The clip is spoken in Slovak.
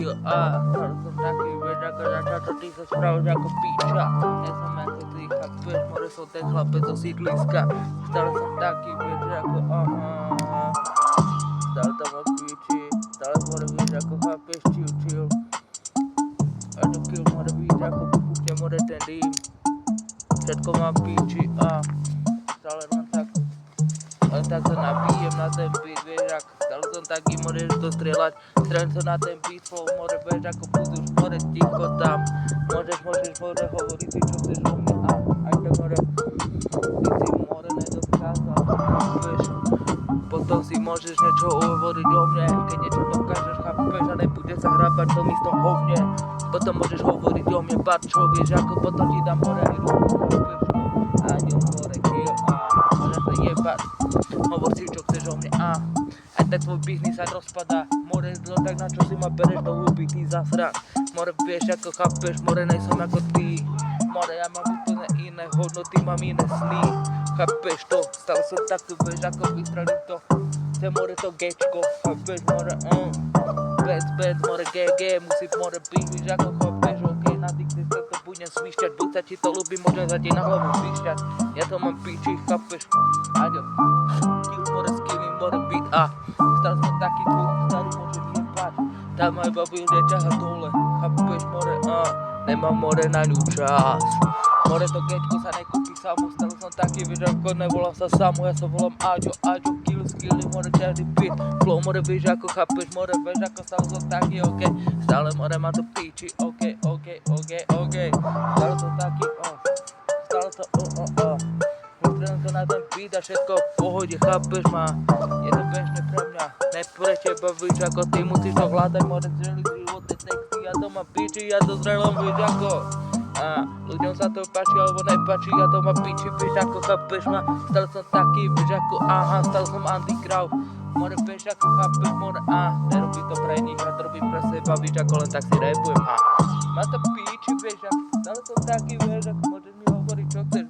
Yo, som taký, vieš, ako na táto ty sa spravíš ako píča. Ja som ako ty, chápeš, more som ten chlapec zo sídliska. Stále som taký, vieš, ako stále tam o píči, stále more, vieš, ako chápeš, chill. A to kill, more, vieš, ako vypukne, more, ten dým. Všetko mám píči a stále len tak sa napijem na ten beat, vieš, ako stále som taký, môžeš to strieľať, strieľam sa na ten beat, flow, more, vieš, ako budúš, more, ticho tam, môžeš hovoriť si, čo chceš o mne, a aj to, more, ty si, more, nedokázal, vieš, potom si môžeš niečo hovoriť o mne, keď niečo dokážeš, chápeš, a nebude sa hrábať v tom istom hovne, potom môžeš hovoriť o mne, barčo, vieš, ako potom ti dám, more, aj ruku, chápeš, a ňom, more, kill, a môže sa jebať. Hovor si, čo chceš o mne, a ten tvoj biznis sa rozpadá. More, tak na čo si ma bereš do huby, ty zasrak. More, vieš, ako chápeš, more, nejsom ako ty. More, ja mám úplne iné hodnoty, mám iné sny. Chápeš to, stále som takto, vieš, ako vystrelím to. Chce, more, to gečko, chápeš, more, bad, more, GG, musí, more, byť, víš, ako chápeš, ok, na dikte sa to budem svišťať, buď sa ti to ľúbi, môžem sa ti na hlavu svišťať. Ja to mám píči, chápeš, aďo. More, skilly, more, beat, a stále som taký tvoj, starý, môže mi jebať. Tá moja babi ľudia ťaha dole, chápeš, more, nemám, more, na ňu čas. More, to gečko sa nekúpi samo, stále som taký, vieš, ako nevolám sa samo, ja sa volám Aďo, kill, skilly, more, ťažný beat, flow, more, vieš, ako chápeš, more, vieš, ako stále som taký, ok, stále, more, má to píči, ok, stále som taký, stále to, Strelím to na ten beat a všetko v pohode, chápeš ma, je to bežné pre mňa, ne pre teba, víš, ako ty musíš to hľadať, more, streliť životné texty, ja to mám píči, ja to strelám, víš, ako, ľuďom sa to páči, alebo nepáči, ja to mám píči, víš, ako, chápeš ma, stále som taký, víš, ako, stále som underground, more, vieš, ako, chápeš, more, nerobím to pre nich, ja to robím pre seba, víš, ako len tak si rapujem, má to píči, vieš, ako, stále som taký, vieš, ako, môžeš mi hovoriť, čo chceš,